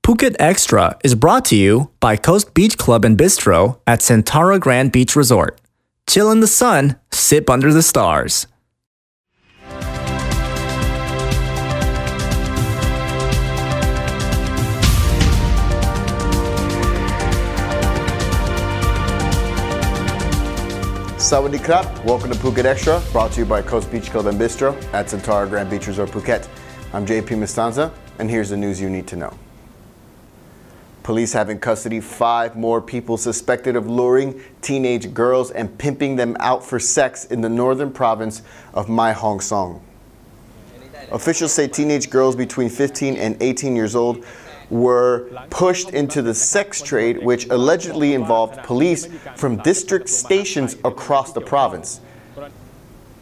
PHUKET XTRA is brought to you by Coast Beach Club and Bistro at Centara Grand Beach Resort. Chill in the sun, sip under the stars. Sawadee krap, welcome to PHUKET XTRA, brought to you by Coast Beach Club and Bistro at Centara Grand Beach Resort, Phuket. I'm JP Mistanza, and here's the news you need to know. Police have in custody 5 more people suspected of luring teenage girls and pimping them out for sex in the northern province of Mae Hong Son. Officials say teenage girls between 15 and 18 years old were pushed into the sex trade, which allegedly involved police from district stations across the province.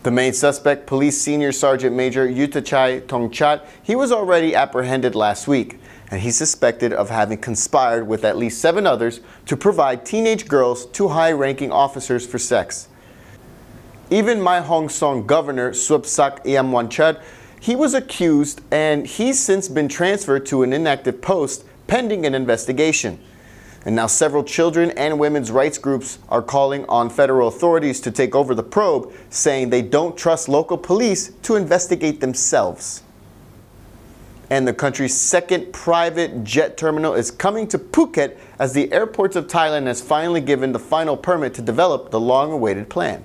The main suspect, Police Senior Sergeant Major Yutachai Tongchat, he was already apprehended last week, and he's suspected of having conspired with at least 7 others to provide teenage girls to high-ranking officers for sex. Even Mae Hong Son Governor Suapsak Iamwanchad, he was accused, and he's since been transferred to an inactive post pending an investigation. And now several children and women's rights groups are calling on federal authorities to take over the probe, saying they don't trust local police to investigate themselves. And the country's second private jet terminal is coming to Phuket as the airports of Thailand has finally given the final permit to develop the long-awaited plan.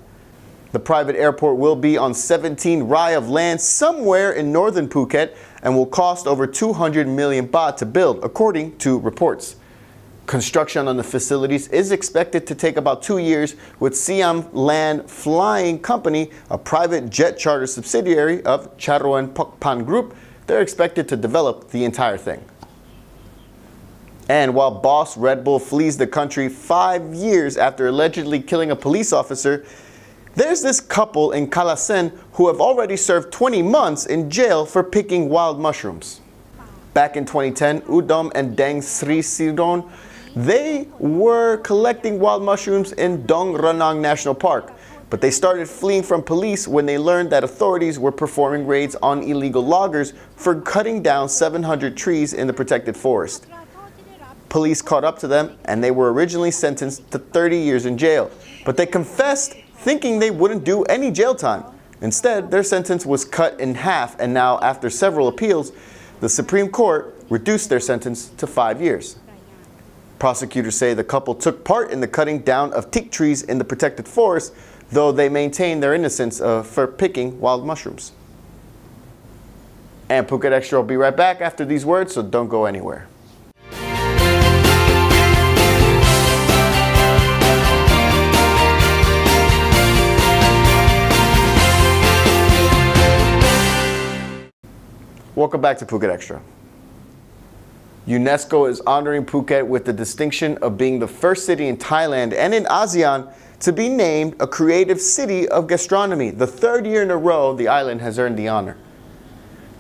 The private airport will be on 17 rai of land somewhere in northern Phuket and will cost over 200 million baht to build, according to reports. Construction on the facilities is expected to take about 2 years, with Siam Land Flying Company, a private jet charter subsidiary of Charoen Pokpan Group. They're expected to develop the entire thing. And while boss Red Bull flees the country 5 years after allegedly killing a police officer, there's this couple in Kalasen who have already served 20 months in jail for picking wild mushrooms. Back in 2010, Udom and Deng Sri Siron, they were collecting wild mushrooms in Dong Ranang National Park, but they started fleeing from police when they learned that authorities were performing raids on illegal loggers for cutting down 700 trees in the protected forest. Police caught up to them, and they were originally sentenced to 30 years in jail, but they confessed, thinking they wouldn't do any jail time. Instead, their sentence was cut in half, and now, after several appeals, the Supreme Court reduced their sentence to 5 years. Prosecutors say the couple took part in the cutting down of teak trees in the protected forest, though they maintain their innocence for picking wild mushrooms. And PHUKET XTRA will be right back after these words, so don't go anywhere. Welcome back to PHUKET XTRA. UNESCO is honoring Phuket with the distinction of being the first city in Thailand and in ASEAN to be named a Creative City of Gastronomy. The 3rd year in a row the island has earned the honor.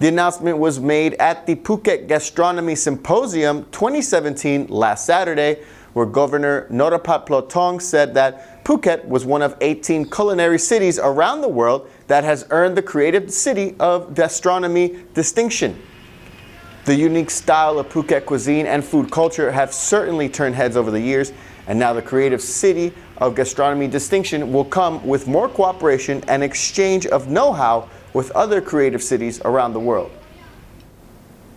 The announcement was made at the Phuket Gastronomy Symposium 2017 last Saturday, where Governor Norapat Plotong said that Phuket was one of 18 culinary cities around the world that has earned the Creative City of Gastronomy distinction. The unique style of Phuket cuisine and food culture have certainly turned heads over the years, and now the Creative City of Gastronomy distinction will come with more cooperation and exchange of know-how with other creative cities around the world.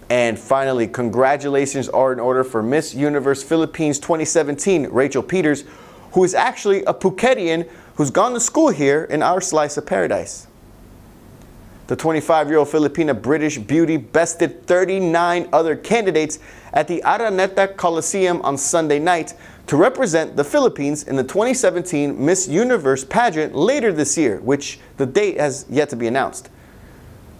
And finally, congratulations are in order for Miss Universe Philippines 2017, Rachel Peters, who is actually a Phuketian who's gone to school here in our slice of paradise. The 25-year-old Filipina British beauty bested 39 other candidates at the Araneta Coliseum on Sunday night to represent the Philippines in the 2017 Miss Universe pageant later this year, which the date has yet to be announced.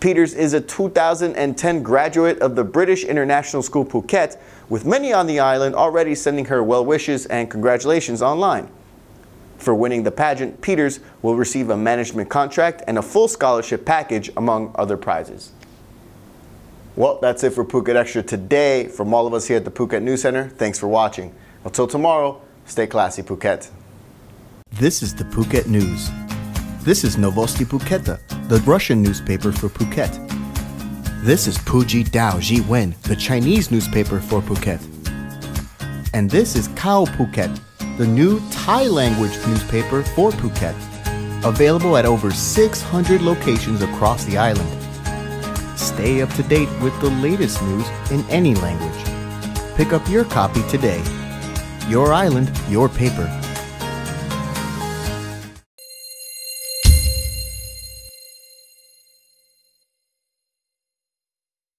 Peters is a 2010 graduate of the British International School Phuket, with many on the island already sending her well wishes and congratulations online. For winning the pageant, Peters will receive a management contract and a full scholarship package, among other prizes. Well, that's it for PHUKET XTRA today. From all of us here at the Phuket News Center, thanks for watching. Until tomorrow, stay classy, Phuket. This is the Phuket News. This is Novosti Phuketa, the Russian newspaper for Phuket. This is Puji Dao Ji Wen, the Chinese newspaper for Phuket. And this is Khao Phuket, the new Thai language newspaper for Phuket, available at over 600 locations across the island. Stay up to date with the latest news in any language. Pick up your copy today. Your island, your paper.